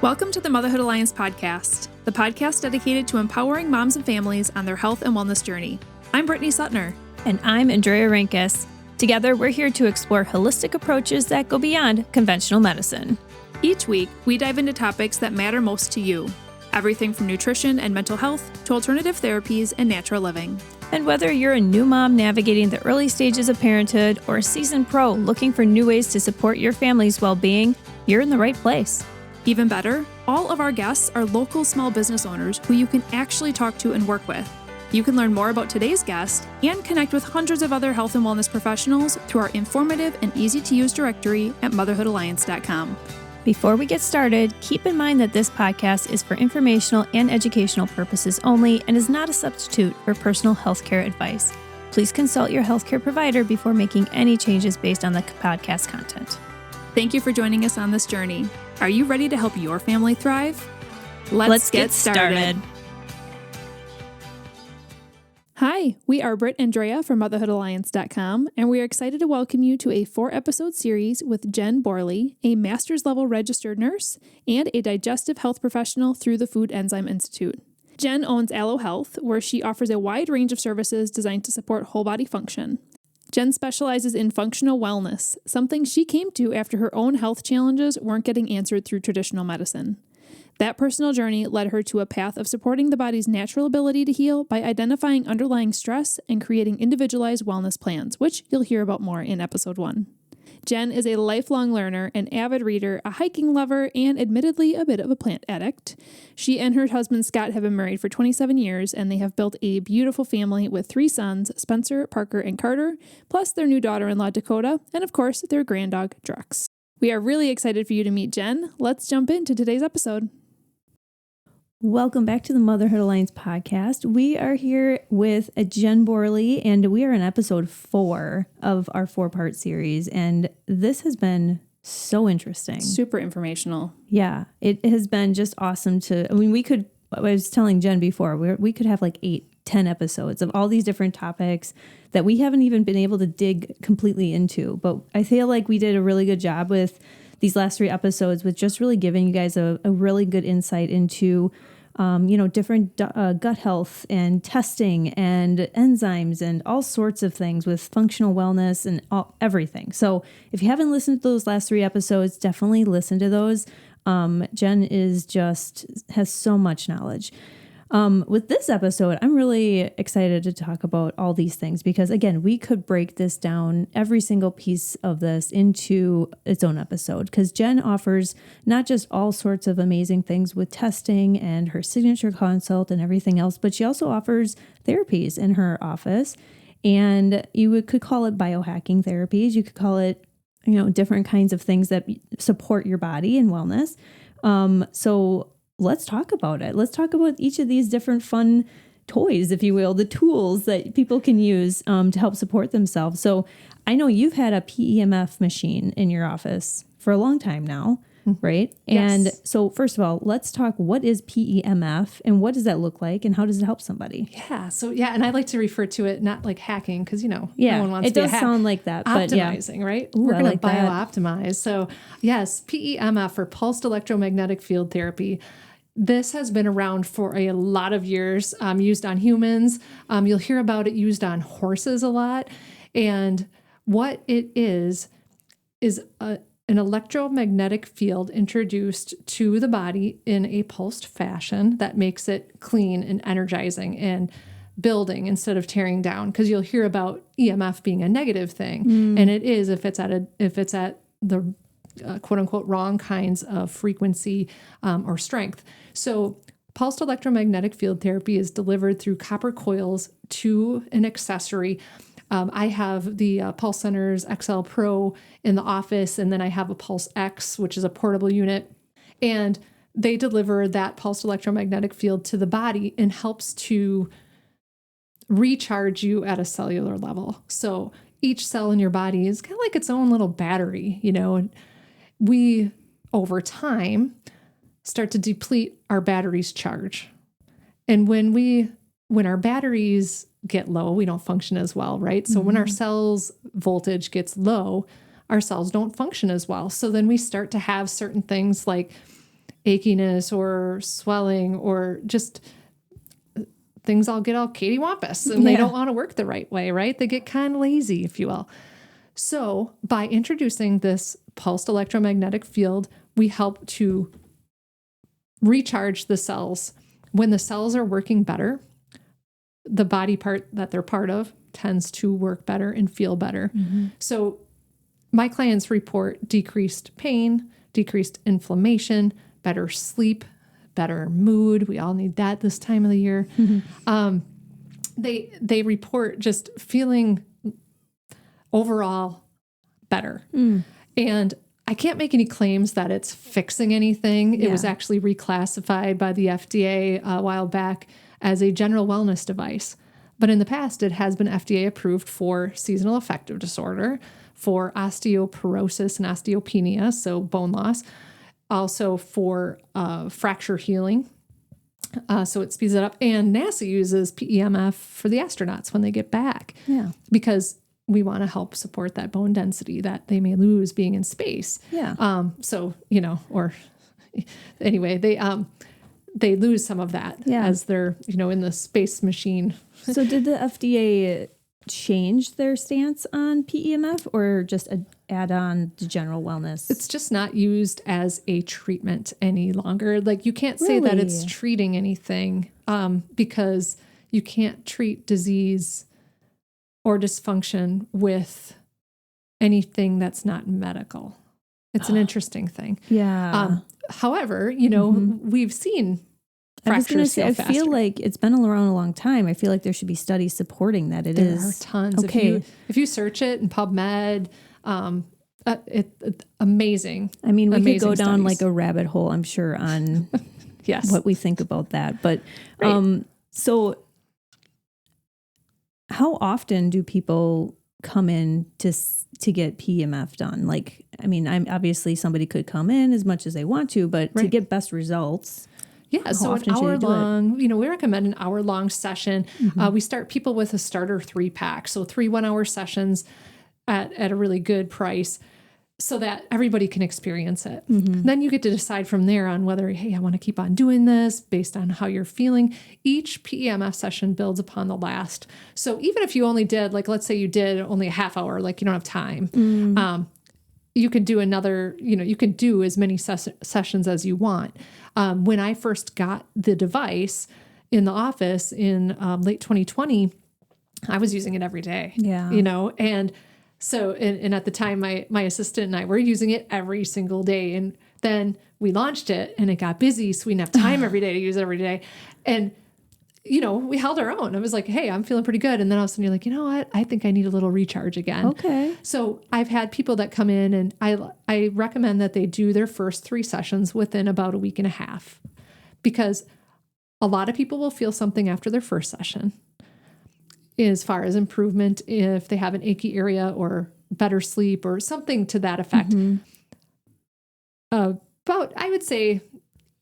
Welcome to the Motherhood Alliance podcast, the podcast dedicated to empowering moms and families on their health and wellness journey. I'm Brittany Suttner. And I'm Andrea Rankus. Together, we're here to explore holistic approaches that go beyond conventional medicine. Each week, we dive into topics that matter most to you. Everything from nutrition and mental health to alternative therapies and natural living. And whether you're a new mom navigating the early stages of parenthood or a seasoned pro looking for new ways to support your family's well-being, you're in the right place. Even better, all of our guests are local small business owners who you can actually talk to and work with. You can learn more about today's guest and connect with hundreds of other health and wellness professionals through our informative and easy-to-use directory at motherhoodalliance.com. Before we get started, keep in mind that this podcast is for informational and educational purposes only and is not a substitute for personal healthcare advice. Please consult your healthcare provider before making any changes based on the podcast content. Thank you for joining us on this journey. Are you ready to help your family thrive? Let's get started. Hi, we are Britt and Drea from motherhoodalliance.com, and we are excited to welcome you to a 4-episode series with Jen Borley, a master's level registered nurse and a digestive health professional through the Food Enzyme Institute. Jen owns Alo Health, where she offers a wide range of services designed to support whole body function. Jen specializes in functional wellness, something she came to after her own health challenges weren't getting answered through traditional medicine. That personal journey led her to a path of supporting the body's natural ability to heal by identifying underlying stress and creating individualized wellness plans, which you'll hear about more in episode 1. Jen is a lifelong learner, an avid reader, a hiking lover, and admittedly a bit of a plant addict. She and her husband Scott have been married for 27 years, and they have built a beautiful family with 3 sons, Spencer, Parker, and Carter, plus their new daughter-in-law Dakota, and of course, their granddog Drex. We are really excited for you to meet Jen. Let's jump into today's episode. Welcome back to the Motherhood Alliance podcast. We are here with Jen Borley, and we are in episode 4 of our 4-part series. And this has been so interesting. Super informational. Yeah, it has been just awesome I was telling Jen before, we could have like 8-10 episodes of all these different topics that we haven't even been able to dig completely into. But I feel like we did a really good job with these last 3 episodes with just really giving you guys a really good insight into, different gut health and testing and enzymes and all sorts of things with functional wellness and everything. So if you haven't listened to those last 3 episodes, definitely listen to those. Jen has so much knowledge. With this episode, I'm really excited to talk about all these things because, again, we could break this down, every single piece of this, into its own episode because Jen offers not just all sorts of amazing things with testing and her signature consult and everything else, but she also offers therapies in her office. And you could call it biohacking therapies. You could call it, different kinds of things that support your body and wellness. So let's talk about it. Let's talk about each of these different fun toys, if you will, the tools that people can use to help support themselves. So I know you've had a PEMF machine in your office for a long time now, right? Yes. And so first of all, let's talk, what is PEMF and what does that look like and how does it help somebody? Yeah. And I like to refer to it not like hacking because, no one wants it to be does sound like that, but optimizing, right? Ooh, We're going like to bio-optimize. So yes, PEMF, or pulsed electromagnetic field therapy. This has been around for a lot of years, used on humans. You'll hear about it used on horses a lot. And what it is an electromagnetic field introduced to the body in a pulsed fashion that makes it clean and energizing and building instead of tearing down. Because you'll hear about EMF being a negative thing, and it is if it's at the quote unquote wrong kinds of frequency or strength. So pulsed electromagnetic field therapy is delivered through copper coils to an accessory. I have the Pulse Center's XL Pro in the office, and then I have a Pulse X, which is a portable unit. And they deliver that pulsed electromagnetic field to the body and helps to recharge you at a cellular level. So each cell in your body is kind of like its own little battery, and we, over time, start to deplete our battery's charge. And when our batteries get low, we don't function as well, right? So when our cells' voltage gets low, our cells don't function as well. So then we start to have certain things like achiness or swelling or just things all get all cattywampus and they don't want to work the right way, right? They get kind of lazy, if you will. So by introducing this pulsed electromagnetic field, we help to recharge the cells. When the cells are working better, the body part that they're part of tends to work better and feel better. So my clients report decreased pain, decreased inflammation, better sleep, better mood. We all need that this time of the year. They report just feeling overall better. And I can't make any claims that it's fixing anything. It was actually reclassified by the FDA a while back as a general wellness device. But in the past, it has been FDA approved for seasonal affective disorder, for osteoporosis and osteopenia, so bone loss, also for fracture healing. So it speeds it up. And NASA uses PEMF for the astronauts when they get back. Because we want to help support that bone density that they may lose being in space. So, or anyway, they lose some of that as they're, in the space machine. So did the FDA change their stance on PEMF or just add on to general wellness? It's just not used as a treatment any longer. Like you can't say that it's treating anything because you can't treat disease or dysfunction with anything that's not medical. It's an interesting thing. However, we've seen fractures heal faster. I feel like it's been around a long time. I feel like there should be studies supporting that. There are tons. Okay. If you search it in PubMed, it's amazing. I mean, we could go down studies. like a rabbit hole, I'm sure, on what we think about that. But so how often do people come in to get PEMF done? Like, I mean, obviously somebody could come in as much as they want to, but to get best results. So an hour long, we recommend an hour long session. We start people with a starter 3-pack. So 3 1-hour sessions at a really good price so that everybody can experience it. Then you get to decide from there on whether, hey, I want to keep on doing this based on how you're feeling. Each PEMF session builds upon the last. So even if you only did, like, let's say you did only a half hour, like you don't have time, you could do another, you can do as many sessions as you want. When I first got the device in the office in late 2020, I was using it every day, and so, and at the time, my assistant and I were using it every single day. And then we launched it and it got busy. So we didn't have time every day to use it every day. And, we held our own. I was like, hey, I'm feeling pretty good. And then all of a sudden you're like, you know what? I think I need a little recharge again. Okay. So I've had people that come in and I recommend that they do their first 3 sessions within about a week and a half, because a lot of people will feel something after their first session as far as improvement, if they have an achy area or better sleep or something to that effect. About, I would say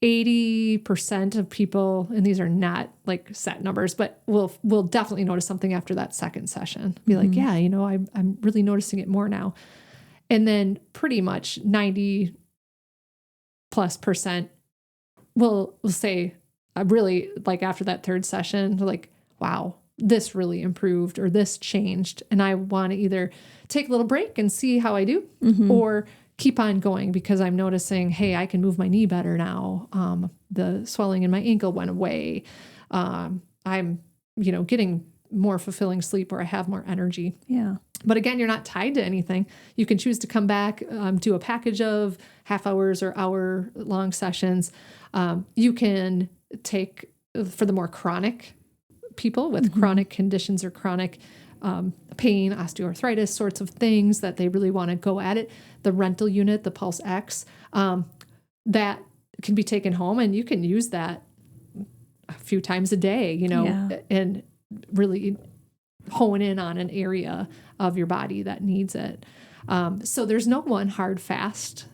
80% of people, and these are not like set numbers, but will definitely notice something after that second session. Be like, yeah, I'm really noticing it more now. And then pretty much 90+% will say, really, like after that third session, like, wow, this really improved or this changed. And I want to either take a little break and see how I do or keep on going because I'm noticing, hey, I can move my knee better now. The swelling in my ankle went away. I'm, getting more fulfilling sleep or I have more energy. Yeah. But again, you're not tied to anything. You can choose to come back, do a package of half hours or hour long sessions. You can take for the more chronic people with chronic conditions or chronic pain, osteoarthritis, sorts of things that they really want to go at it. The rental unit, the Pulse X, that can be taken home and you can use that a few times a day, and really hone in on an area of your body that needs it. So there's no one hard, fast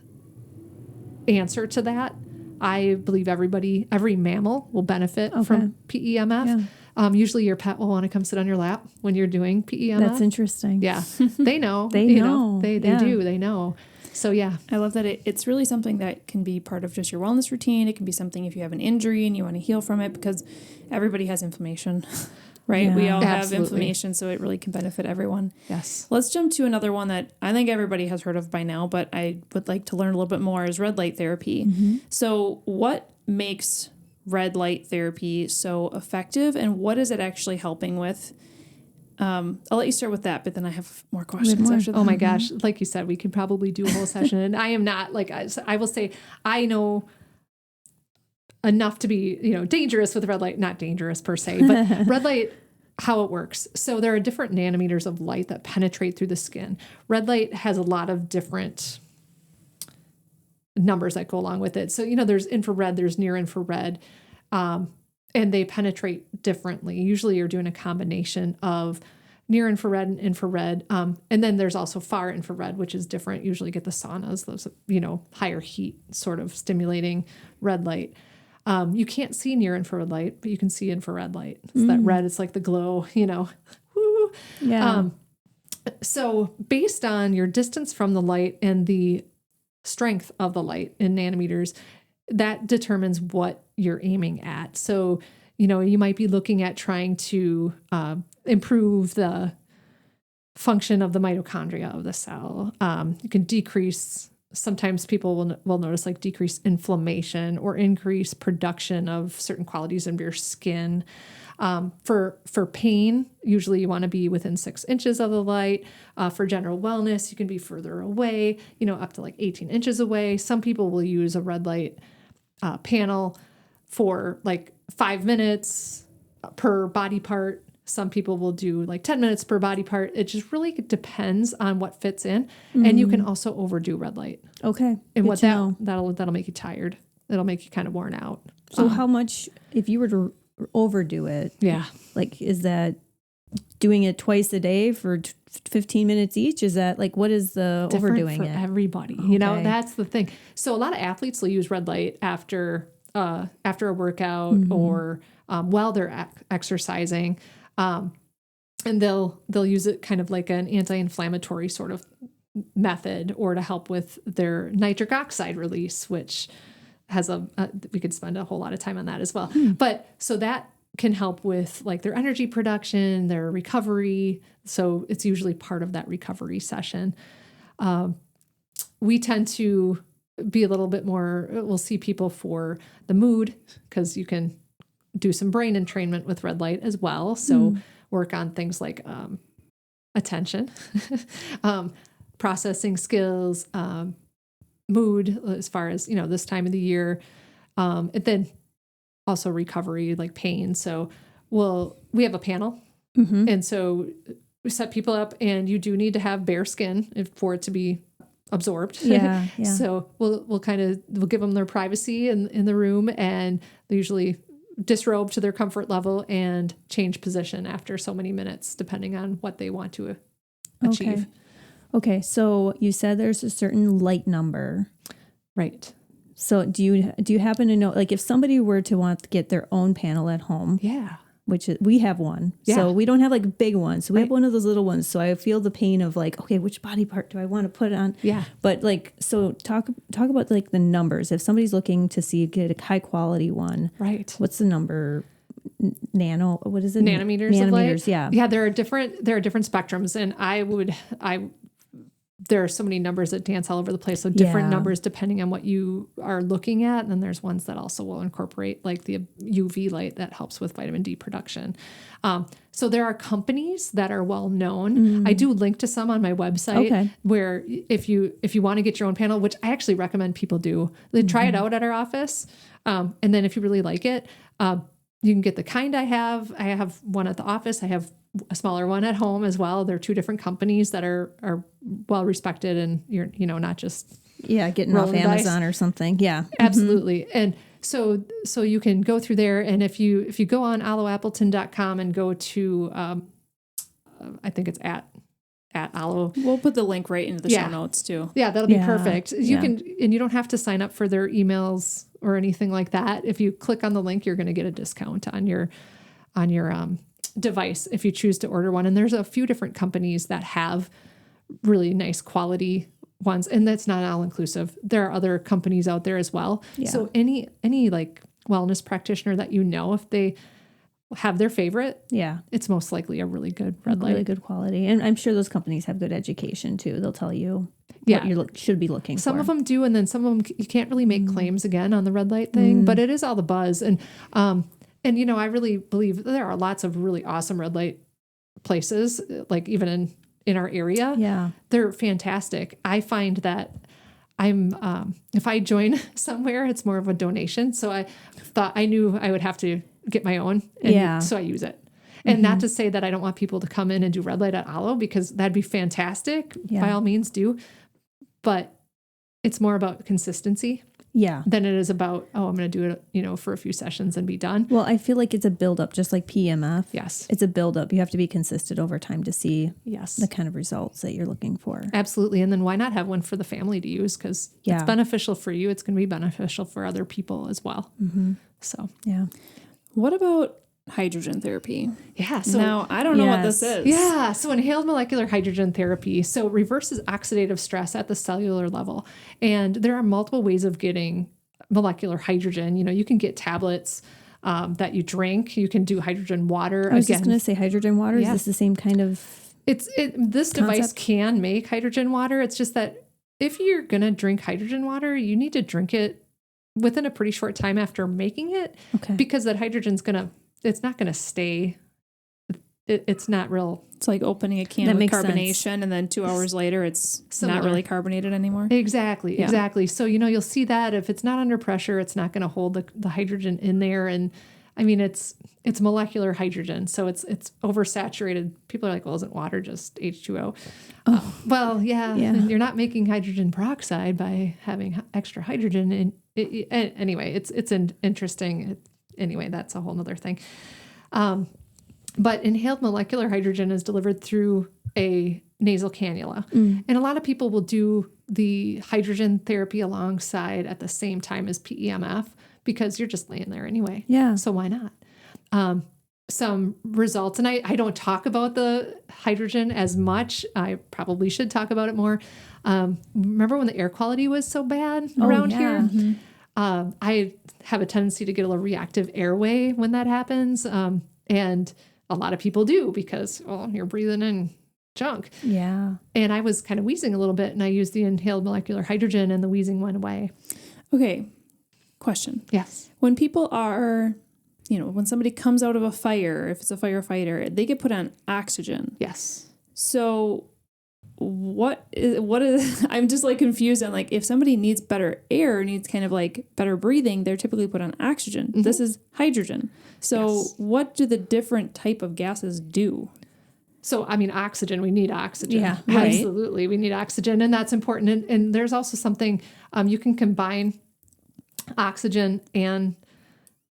answer to that. I believe every mammal will benefit from PEMF. Yeah. Usually your pet will want to come sit on your lap when you're doing PEMF. That's interesting. Yeah. They know. They know. They do. They know. So yeah, I love that it's really something that can be part of just your wellness routine. It can be something if you have an injury and you want to heal from it, because everybody has inflammation, right? Yeah. We all have Absolutely. inflammation, so it really can benefit everyone. yes. Let's jump to another one that I think everybody has heard of by now, but I would like to learn a little bit more, is red light therapy. So what makes red light therapy so effective, and what is it actually helping with? I'll let you start with that, but then I have more questions more. after that. Oh my gosh. Like you said, we could probably do a whole session, and I am not like, I will say I know enough to be, dangerous with red light, not dangerous per se, but red light, how it works. So there are different nanometers of light that penetrate through the skin. Red light has a lot of different numbers that go along with it. So, there's infrared, there's near infrared, and they penetrate differently. Usually you're doing a combination of near infrared and infrared. And then there's also far infrared, which is different. Usually get the saunas, those, higher heat sort of stimulating red light. You can't see near infrared light, but you can see infrared light. It's that red, it's like the glow, woo. Yeah. So based on your distance from the light and the strength of the light in nanometers, that determines what you're aiming at. So, you might be looking at trying to improve the function of the mitochondria of the cell. You can decrease, sometimes people will notice like decrease inflammation or increase production of certain qualities of your skin. For pain, usually you want to be within 6 inches of the light. For general wellness, you can be further away, up to like 18 inches away. Some people will use a red light panel for like 5 minutes per body part. Some people will do like 10 minutes per body part. It just really depends on what fits in. And you can also overdo red light. Okay. And Good what to know. that'll make you tired. It'll make you kind of worn out. So how much, if you were to overdo it, Yeah. like, is that doing it twice a day for 15 minutes each? Is that like, what is the Different overdoing for it? everybody. Okay. That's the thing. So a lot of athletes will use red light after a workout or while they're exercising. And they'll use it kind of like an anti-inflammatory sort of method, or to help with their nitric oxide release, which has we could spend a whole lot of time on that as well. But so that can help with like their energy production, their recovery. So it's usually part of that recovery session. We tend to be a little bit more, we'll see people for the mood, because you can do some brain entrainment with red light as well. So work on things like attention, processing skills, mood, as far as, this time of the year. And then also recovery, like pain. So we have a panel. And so we set people up, and you do need to have bare skin for it to be absorbed. Yeah. So we'll give them their privacy in the room, and they usually disrobe to their comfort level and change position after so many minutes, depending on what they want to achieve. Okay. So you said there's a certain light number. Right. So do you happen to know, like, if somebody were to want to get their own panel at home, Yeah. which we have one. Yeah. So we don't have like big ones. So we have one of those little ones. So I feel the pain of like, okay, which body part do I want to put on? Yeah. But like, so talk about like the numbers. If somebody's looking to get a high quality one, Right. what's the number? What is it? Nanometers of light. Yeah. Yeah. There are different spectrums, and there are so many numbers that dance all over the place. So different numbers depending on what you are looking at. And then there's ones that also will incorporate like the UV light that helps with vitamin D production. So there are companies that are well known. I do link to some on my website where if you want to get your own panel, which I actually recommend people do, they try it out at our office. And then if you really like it, you can get the kind I have. I have one at the office. I have a smaller one at home as well. They're two different companies that are well respected, and you're not just getting off Amazon or something. Yeah, absolutely. And so you can go through there, and if you go on aloappleton.com and go to I think it's at Alo. We'll put the link right into the show notes too. Yeah, that'll be perfect. You can, and you don't have to sign up for their emails or anything like that. If you click on the link, you're going to get a discount on your device if you choose to order one. And there's a few different companies that have really nice quality ones, and that's not all inclusive. There are other companies out there as well. Yeah. So any like wellness practitioner that if they have their favorite, it's most likely a really good red light. Really good quality. And I'm sure those companies have good education too. They'll tell you what you should be looking for. Some of them do, and then some of them you can't really make claims again on the red light thing, but it is all the buzz. And I really believe there are lots of really awesome red light places, like even in our area. Yeah. They're fantastic. I find that if I join somewhere, it's more of a donation. So I thought I knew I would have to get my own. So I use it. And not to say that I don't want people to come in and do red light at Alo, because that'd be fantastic. Yeah. By all means do. But it's more about consistency. Yeah. Than it is about, I'm going to do it, for a few sessions and be done. Well, I feel like it's a buildup, just like PEMF. Yes. It's a buildup. You have to be consistent over time to see yes. the kind of results that you're looking for. Absolutely. And then why not have one for the family to use? Because it's beneficial for you. It's going to be beneficial for other people as well. Mm-hmm. So, yeah. What about hydrogen therapy? Yeah. So now I don't know what this is. Yeah. So inhaled molecular hydrogen therapy. So reverses oxidative stress at the cellular level. And there are multiple ways of getting molecular hydrogen. You can get tablets that you drink. You can do hydrogen water. I was just going to say hydrogen water. Yeah. Is this the same kind of this device can make hydrogen water. It's just that if you're going to drink hydrogen water, you need to drink it within a pretty short time after making it. Okay. Because that hydrogen's it's not going to stay. It's not real. It's like opening a can with carbonation, and then 2 hours later, it's not really carbonated anymore. Exactly. Yeah. Exactly. So, you'll see that if it's not under pressure, it's not going to hold the hydrogen in there. And I mean, it's molecular hydrogen. So it's oversaturated. People are like, well, isn't water just H2O? Well, yeah. And you're not making hydrogen peroxide by having extra hydrogen. And anyway, it's interesting. Anyway, that's a whole nother thing. But inhaled molecular hydrogen is delivered through a nasal cannula. And a lot of people will do the hydrogen therapy alongside at the same time as PEMF, because you're just laying there anyway. Yeah. So why not? Some results, and I don't talk about the hydrogen as much. I probably should talk about it more. Remember when the air quality was so bad around here? Mm-hmm. I have a tendency to get a little reactive airway when that happens. And a lot of people do, because, you're breathing in junk. Yeah. And I was kind of wheezing a little bit, and I used the inhaled molecular hydrogen, and the wheezing went away. Okay. Question. Yes. When people are, when somebody comes out of a fire, if it's a firefighter, they get put on oxygen. Yes. So what is I'm just like confused on, like, if somebody needs better air, needs kind of like better breathing, they're typically put on oxygen. Mm-hmm. This is hydrogen. So what do the different type of gases do? So, I mean, oxygen, we need oxygen. Yeah, right. Absolutely. We need oxygen, and that's important. And there's also something, you can combine oxygen and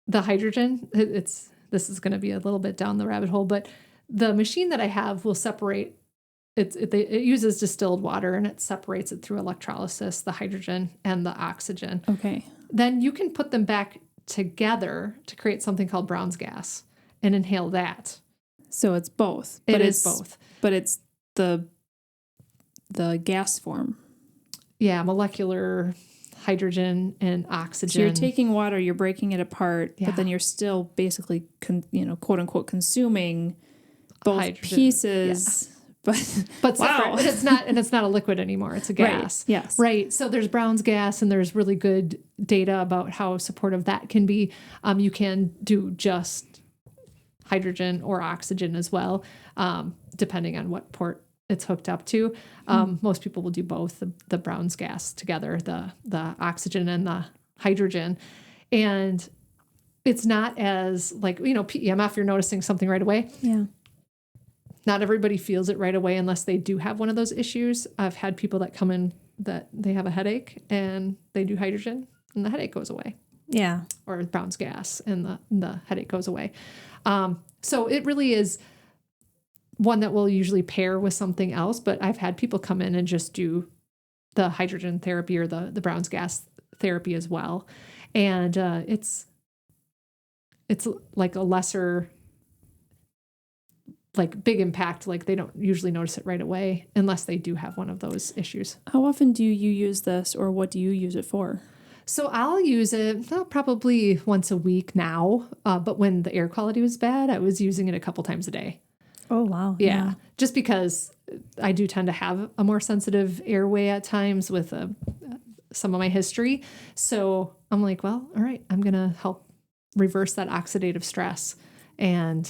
the hydrogen. This is going to be a little bit down the rabbit hole, but the machine that I have will separate. It uses distilled water, and it separates it through electrolysis, the hydrogen and the oxygen. Okay. Then you can put them back together to create something called Brown's gas and inhale that. So it's both. It is both. But it's the gas form. Yeah, molecular hydrogen and oxygen. So you're taking water, you're breaking it apart, but then you're still basically, quote unquote, consuming both hydrogen. Pieces. Yeah. But separate. It's not a liquid anymore. It's a gas. Right. Yes. Right. So there's Brown's gas, and there's really good data about how supportive that can be. You can do just hydrogen or oxygen as well, depending on what port it's hooked up to. Most people will do both, the Brown's gas together, the oxygen and the hydrogen. And it's not as like, PEMF, you're noticing something right away. Yeah. Not everybody feels it right away unless they do have one of those issues. I've had people that come in that they have a headache, and they do hydrogen, and the headache goes away. Yeah. Or Brown's gas, and the headache goes away. So it really is one that will usually pair with something else, but I've had people come in and just do the hydrogen therapy or the Brown's gas therapy as well. And it's like a lesser like big impact. Like they don't usually notice it right away unless they do have one of those issues. How often do you use this, or what do you use it for? So I'll use it probably once a week now. But when the air quality was bad, I was using it a couple times a day. Oh, wow. Yeah. Just because I do tend to have a more sensitive airway at times with some of my history. So I'm like, well, all right, I'm going to help reverse that oxidative stress and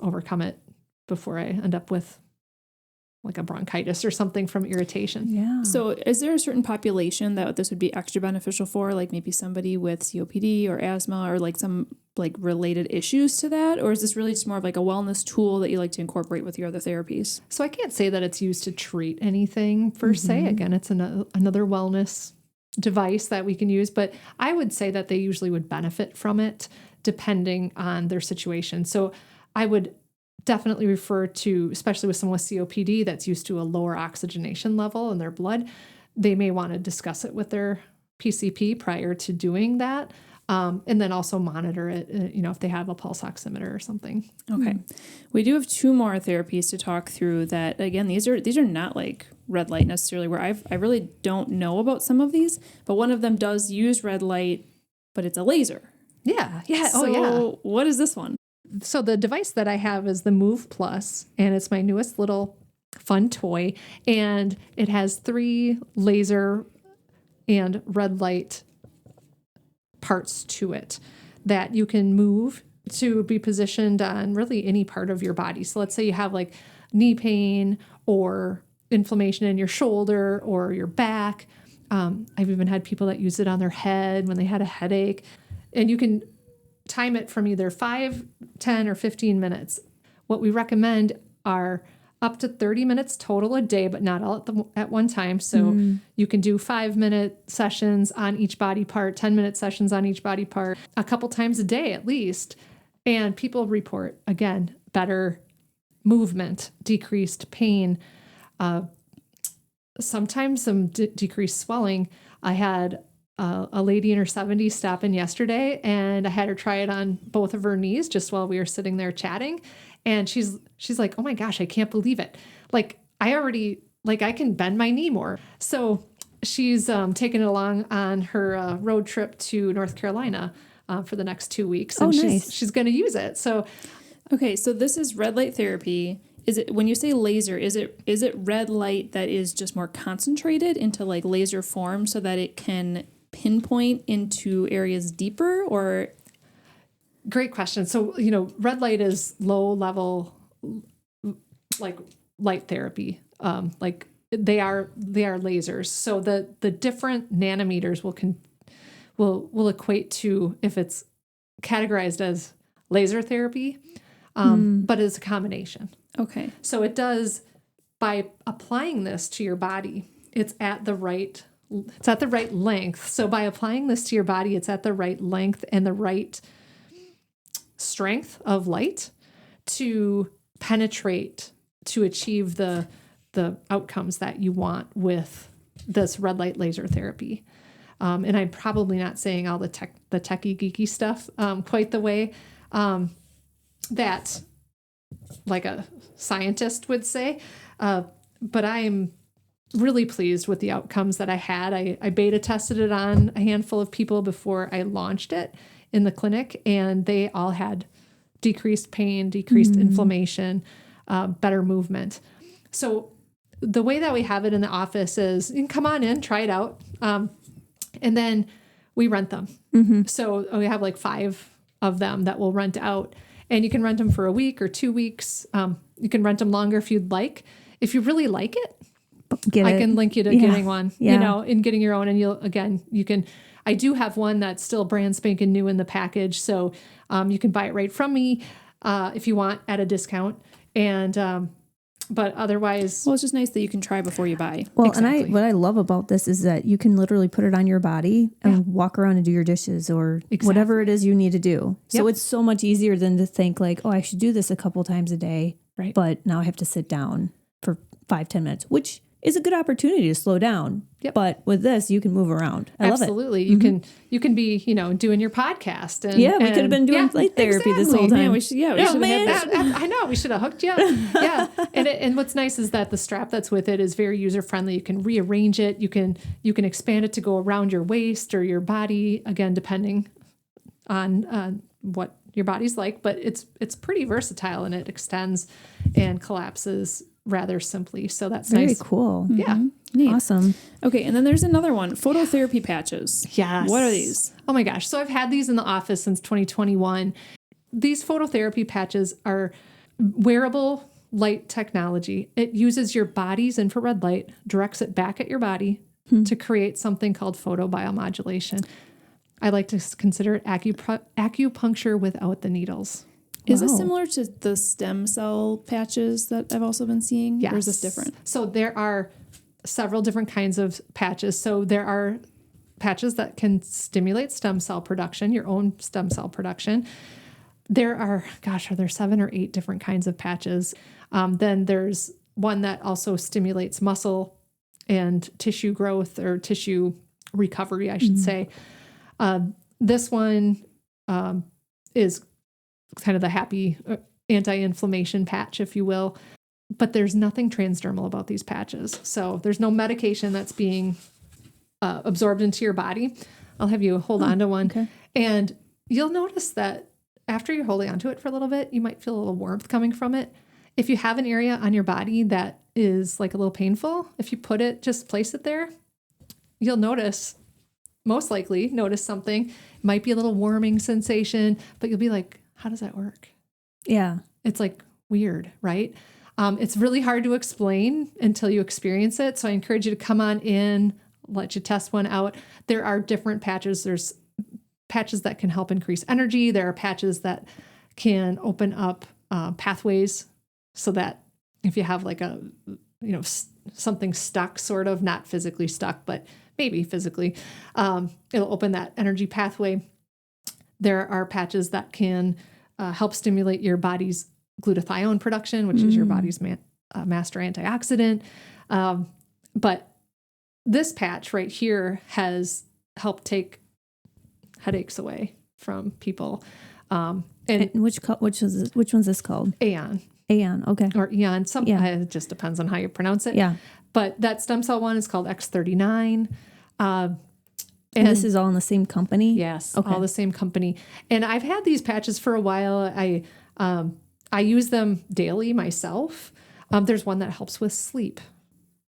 overcome it before I end up with like a bronchitis or something from irritation. Yeah. So is there a certain population that this would be extra beneficial for, like maybe somebody with COPD or asthma or like some like related issues to that? Or is this really just more of like a wellness tool that you like to incorporate with your other therapies? So I can't say that it's used to treat anything per se. Again, it's another wellness device that we can use, but I would say that they usually would benefit from it depending on their situation. So I would definitely refer to, especially with someone with COPD that's used to a lower oxygenation level in their blood, they may want to discuss it with their PCP prior to doing that. And then also monitor it, if they have a pulse oximeter or something. Okay. We do have two more therapies to talk through that, again, these are not like red light necessarily, where I really don't know about some of these, but one of them does use red light, but it's a laser. Yeah. So what is this one? So the device that I have is the Move Plus, and it's my newest little fun toy, and it has 3 laser and red light parts to it that you can move to be positioned on really any part of your body. So let's say you have like knee pain or inflammation in your shoulder or your back. I've even had people that use it on their head when they had a headache, and you can time it from either 5, 10, or 15 minutes. What we recommend are up to 30 minutes total a day, but not all at one time. So you can do 5-minute sessions on each body part, 10-minute sessions on each body part, a couple times a day at least. And people report, again, better movement, decreased pain, sometimes some decreased swelling. I had a lady in her 70s stop in yesterday, and I had her try it on both of her knees just while we were sitting there chatting. And she's like, oh my gosh, I can't believe it. Like I can bend my knee more. So she's taking it along on her road trip to North Carolina for the next 2 weeks. And nice. she's going to use it. So, okay. So this is red light therapy. Is it, when you say laser, is it red light that is just more concentrated into like laser form so that it can pinpoint into areas deeper, or? Great question. So, red light is low level, like light therapy. Like they are lasers. So the different nanometers will equate to if it's categorized as laser therapy, but it's a combination. Okay. So it does, by applying this to your body, it's at the right length. So by applying this to your body, it's at the right length and the right strength of light to penetrate, to achieve the outcomes that you want with this red light laser therapy. And I'm probably not saying all the techie geeky stuff quite the way that like a scientist would say, but I'm really pleased with the outcomes that I had. I beta tested it on a handful of people before I launched it in the clinic, and they all had decreased pain, decreased inflammation, better movement. So the way that we have it in the office is you can come on in, try it out, and then we rent them. So we have like 5 of them that we'll rent out, and you can rent them for a week or 2 weeks. You can rent them longer if you'd like. If you really like it, I can link you to getting one, and getting your own. And you can, I do have one that's still brand spanking new in the package. So you can buy it right from me if you want at a discount. And, but otherwise. Well, it's just nice that you can try before you buy. Well, Exactly. and what I love about this is that you can literally put it on your body and walk around and do your dishes or whatever it is you need to do. So it's so much easier than to think like, oh, I should do this a couple times a day. Right. But now I have to sit down for 5-10 minutes, which is a good opportunity to slow down. Yep. But with this, you can move around. I love it. Absolutely. You can be, doing your podcast. And, Yeah, we could have been doing light therapy this whole time. Man, we should have had that. I know, we should have hooked you up. Yeah. And what's nice is that the strap that's with it is very user-friendly. You can rearrange it. You can expand it to go around your waist or your body, again, depending on what your body's like. But it's pretty versatile, and it extends and collapses rather simply. So that's Very nice. cool. Yeah. Neat. Awesome. Okay, and then there's another one, phototherapy patches. Yes. What are these? Oh my gosh. So I've had these in the office since 2021. These phototherapy patches are wearable light technology. It uses your body's infrared light, directs it back at your body to create something called photobiomodulation. I like to consider it acupuncture without the needles. Is this similar to the stem cell patches that I've also been seeing? Yes. Or is this different? So there are several different kinds of patches. So there are patches that can stimulate stem cell production, your own stem cell production. There are, are there 7 or 8 different kinds of patches? Then there's one that also stimulates muscle and tissue growth or tissue recovery, I should say. This one is kind of the happy anti-inflammation patch, if you will. But there's nothing transdermal about these patches. So there's no medication that's being absorbed into your body. I'll have you hold on to one. Okay. And you'll notice that after you're holding onto it for a little bit, you might feel a little warmth coming from it. If you have an area on your body that is like a little painful, if you just place it there, you'll most likely notice something. It might be a little warming sensation, but you'll be like, how does that work? Yeah. It's like weird, right? It's really hard to explain until you experience it. So I encourage you to come on in, let you test one out. There are different patches. There's patches that can help increase energy. There are patches that can open up pathways so that if you have like something stuck, sort of, not physically stuck, but maybe physically, it'll open that energy pathway. There are patches that can help stimulate your body's glutathione production, which is your body's master antioxidant. But this patch right here has helped take headaches away from people. And which one's this called? Aeon. Aeon. Okay. Or Eon. It just depends on how you pronounce it. Yeah. But that stem cell one is called X39. And this is all in the same company? Yes, okay. All the same company. And I've had these patches for a while. I use them daily myself. There's one that helps with sleep,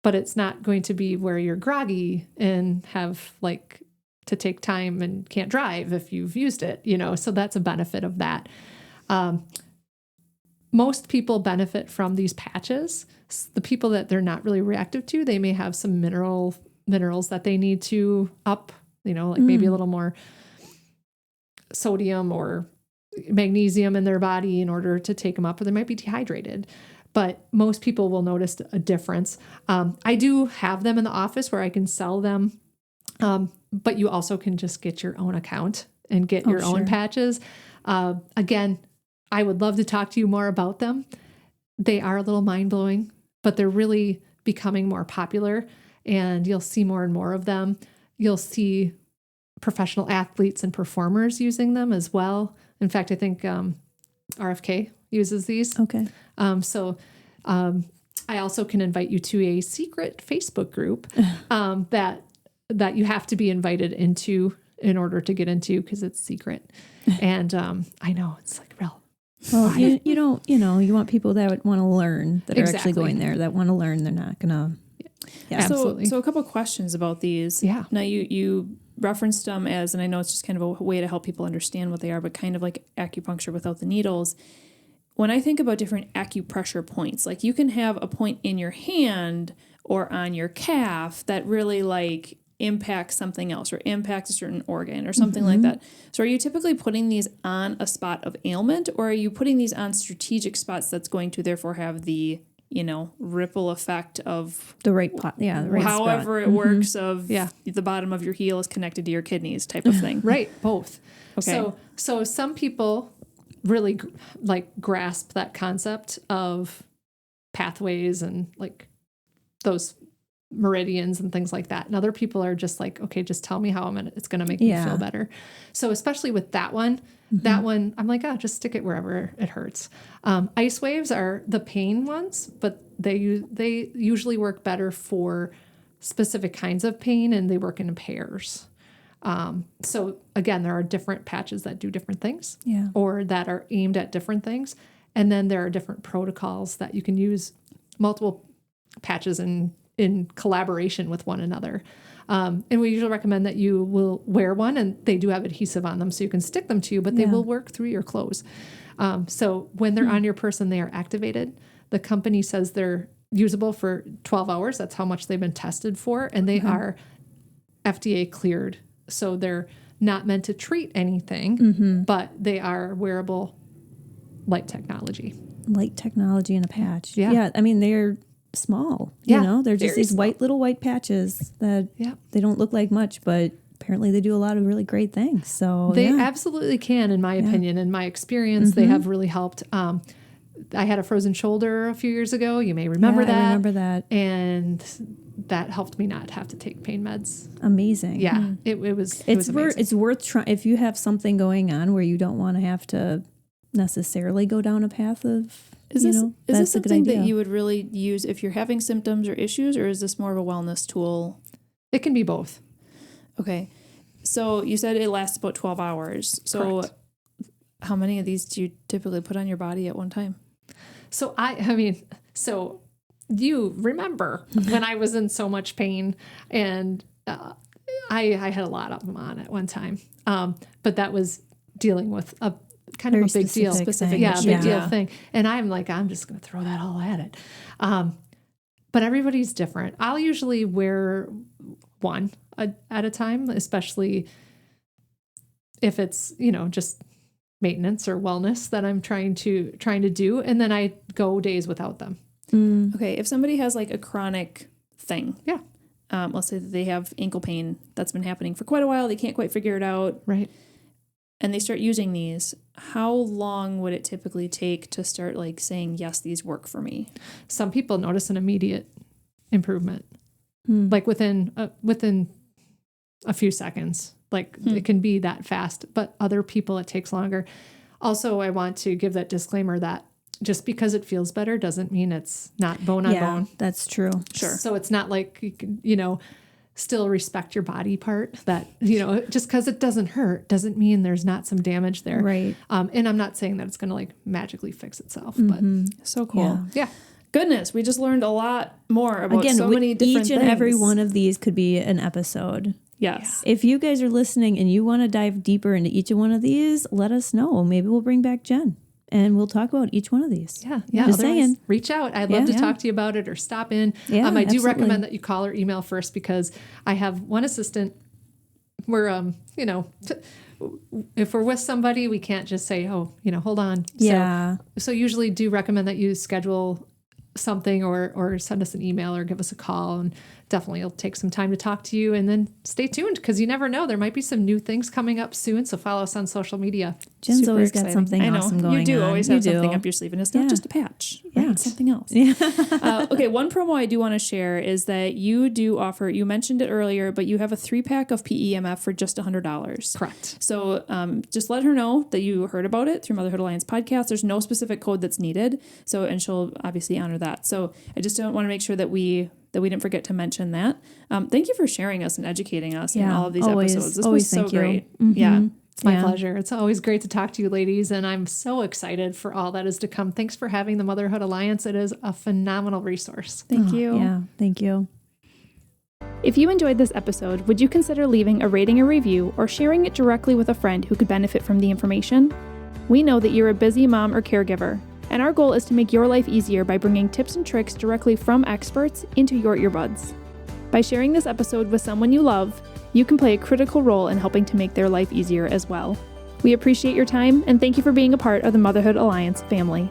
but it's not going to be where you're groggy and have to take time and can't drive if you've used it, so that's a benefit of that. Most people benefit from these patches. The people that they're not really reactive to, they may have some minerals that they need to up, maybe a little more sodium or magnesium in their body in order to take them up, or they might be dehydrated. But most people will notice a difference. I do have them in the office where I can sell them, but you also can just get your own account and get your own patches. Again, I would love to talk to you more about them. They are a little mind-blowing, but they're really becoming more popular, and you'll see more and more of them. You'll see professional athletes and performers using them as well. In fact, I think RFK uses these. Okay. I also can invite you to a secret Facebook group that you have to be invited into in order to get into, because it's secret. And I know it's like real. Well, you don't, you want people that would want to learn, that are actually going there, that want to learn. They're not going to. Yeah, absolutely. So a couple questions about these. Yeah. Now you referenced them as, and I know it's just kind of a way to help people understand what they are, but kind of like acupuncture without the needles. When I think about different acupressure points, like you can have a point in your hand or on your calf that really impacts something else or impacts a certain organ or something like that. So are you typically putting these on a spot of ailment, or are you putting these on strategic spots that's going to therefore have the, ripple effect of the right pot? Yeah. The right however spot. it works of the bottom of your heel is connected to your kidneys type of thing. Right. Both. Okay. So some people really grasp that concept of pathways and those meridians and things like that. And other people are just like, okay, just tell me how it's going to make me feel better. So especially with that one, I'm like, oh, just stick it wherever it hurts. Ice waves are the pain ones, but they usually work better for specific kinds of pain, and they work in pairs. So again, there are different patches that do different things, or that are aimed at different things. And then there are different protocols that you can use multiple patches in collaboration with one another. And we usually recommend that you will wear one, and they do have adhesive on them so you can stick them to you, but they will work through your clothes. So when they're on your person, they are activated. The company says they're usable for 12 hours. That's how much they've been tested for. And they are FDA cleared. So they're not meant to treat anything, but they are wearable light technology. Light technology in a patch. Yeah. I mean, they're small, you know, they're just these little white patches that they don't look like much, but apparently they do a lot of really great things. So they absolutely can, in my opinion, in my experience, they have really helped. I had a frozen shoulder a few years ago. You may remember that. I remember that. And that helped me not have to take pain meds. Amazing. Yeah. It was amazing. It's worth trying if you have something going on where you don't want to have to necessarily go down a path of, Is this something that you would really use if you're having symptoms or issues, or is this more of a wellness tool? It can be both. Okay. So you said it lasts about 12 hours. So Correct. How many of these do you typically put on your body at one time? So so you remember when I was in so much pain, and I had a lot of them on at one time. But that was dealing with a kind of a big deal. Big deal thing. And I'm like, I'm just going to throw that all at it. But everybody's different. I'll usually wear one at a time, especially if it's, just maintenance or wellness that I'm trying to do. And then I go days without them. Okay. If somebody has like a chronic thing, let's say that they have ankle pain that's been happening for quite a while, they can't quite figure it out. Right. And they start using these, how long would it typically take to start like saying, yes, these work for me? Some people notice an immediate improvement, like within a few seconds. Like it can be that fast, but other people it takes longer. Also, I want to give that disclaimer that just because it feels better doesn't mean it's not bone on bone. That's true. Sure. So it's not like you can, still respect your body part, that, just because it doesn't hurt doesn't mean there's not some damage there. Right. And I'm not saying that it's going to like magically fix itself, but so cool. Yeah. Goodness, we just learned a lot more about so many different each and things. every one of these could be an episode. Yes. If you guys are listening and you want to dive deeper into each one of these, let us know. Maybe we'll bring back Jen and we'll talk about each one of these. Yeah. Just saying. Reach out. I'd love to talk to you about it or stop in. Yeah, I do absolutely. recommend that you call or email first, because I have one assistant where, if we're with somebody, we can't just say, hold on. Yeah. So usually do recommend that you schedule something or send us an email or give us a call, and definitely it'll take some time to talk to you. And then stay tuned, because you never know, there might be some new things coming up soon. So follow us on social media. Jen's Super always exciting. got something awesome going on. You do always have something up your sleeve, and it's not just a patch. Yeah. Right? It's something else. Yeah. Okay, one promo I do want to share is that you do offer, you mentioned it earlier, but you have a 3-pack of PEMF for just $100. Correct. So just let her know that you heard about it through Motherhood Alliance podcast. There's no specific code that's needed. And she'll obviously honor that. So I just want to make sure that we didn't forget to mention that. Thank you for sharing us and educating us in all of these episodes. This was so great. Mm-hmm. Yeah. It's my pleasure. It's always great to talk to you ladies, and I'm so excited for all that is to come. Thanks for having the Motherhood Alliance. It is a phenomenal resource. Thank you. Yeah, thank you. If you enjoyed this episode, would you consider leaving a rating or review or sharing it directly with a friend who could benefit from the information? We know that you're a busy mom or caregiver, and our goal is to make your life easier by bringing tips and tricks directly from experts into your earbuds. By sharing this episode with someone you love, you can play a critical role in helping to make their life easier as well. We appreciate your time, and thank you for being a part of the Motherhood Alliance family.